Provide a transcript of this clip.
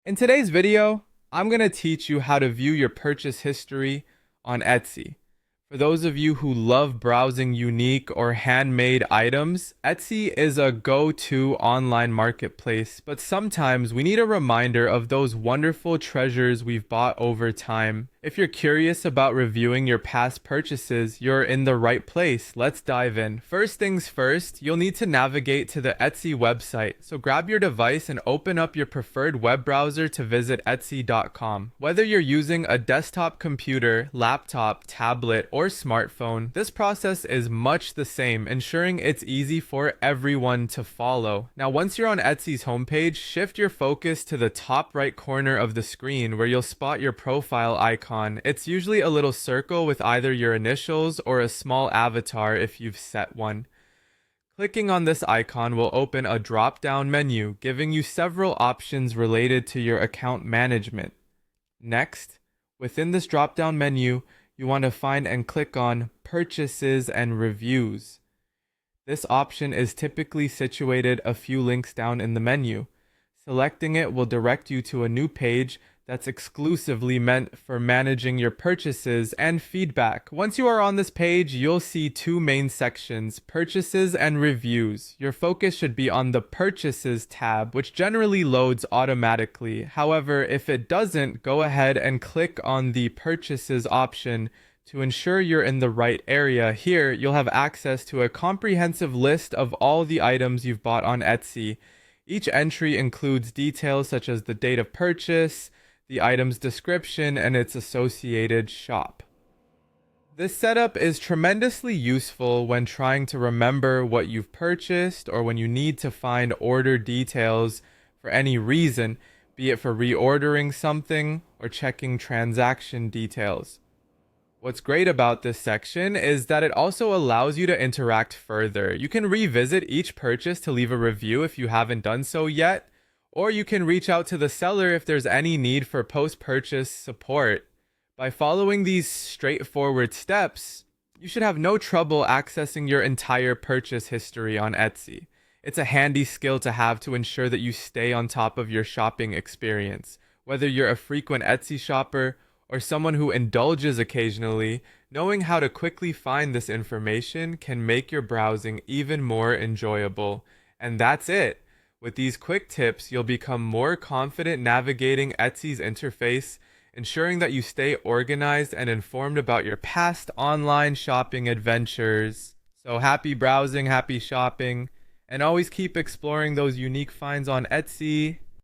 In today's video, I'm going to teach you how to view your purchase history on Etsy. For those of you who love browsing unique or handmade items, Etsy is a go-to online marketplace, but sometimes we need a reminder of those wonderful treasures we've bought over time. If you're curious about reviewing your past purchases, you're in the right place. Let's dive in. First things first, you'll need to navigate to the Etsy website. So grab your device and open up your preferred web browser to visit Etsy.com. Whether you're using a desktop computer, laptop, tablet, or smartphone, this process is much the same, ensuring it's easy for everyone to follow. Now, once you're on Etsy's homepage, shift your focus to the top right corner of the screen where you'll spot your profile icon. It's usually a little circle with either your initials or a small avatar if you've set one. Clicking on this icon will open a drop-down menu, giving you several options related to your account management. Next, within this drop-down menu, you want to find and click on Purchases and Reviews. This option is typically situated a few links down in the menu. Selecting it will direct you to a new page that's exclusively meant for managing your purchases and feedback. Once you are on this page, you'll see two main sections, Purchases and Reviews. Your focus should be on the Purchases tab, which generally loads automatically. However, if it doesn't, go ahead and click on the Purchases option to ensure you're in the right area. Here, you'll have access to a comprehensive list of all the items you've bought on Etsy. Each entry includes details such as the date of purchase, the item's description, and its associated shop. This setup is tremendously useful when trying to remember what you've purchased or when you need to find order details for any reason, be it for reordering something or checking transaction details. What's great about this section is that it also allows you to interact further. You can revisit each purchase to leave a review if you haven't done so yet, or you can reach out to the seller if there's any need for post-purchase support. By following these straightforward steps, you should have no trouble accessing your entire purchase history on Etsy. It's a handy skill to have to ensure that you stay on top of your shopping experience. Whether you're a frequent Etsy shopper or someone who indulges occasionally, knowing how to quickly find this information can make your browsing even more enjoyable. And that's it. With these quick tips, you'll become more confident navigating Etsy's interface, ensuring that you stay organized and informed about your past online shopping adventures. So happy browsing, happy shopping, and always keep exploring those unique finds on Etsy.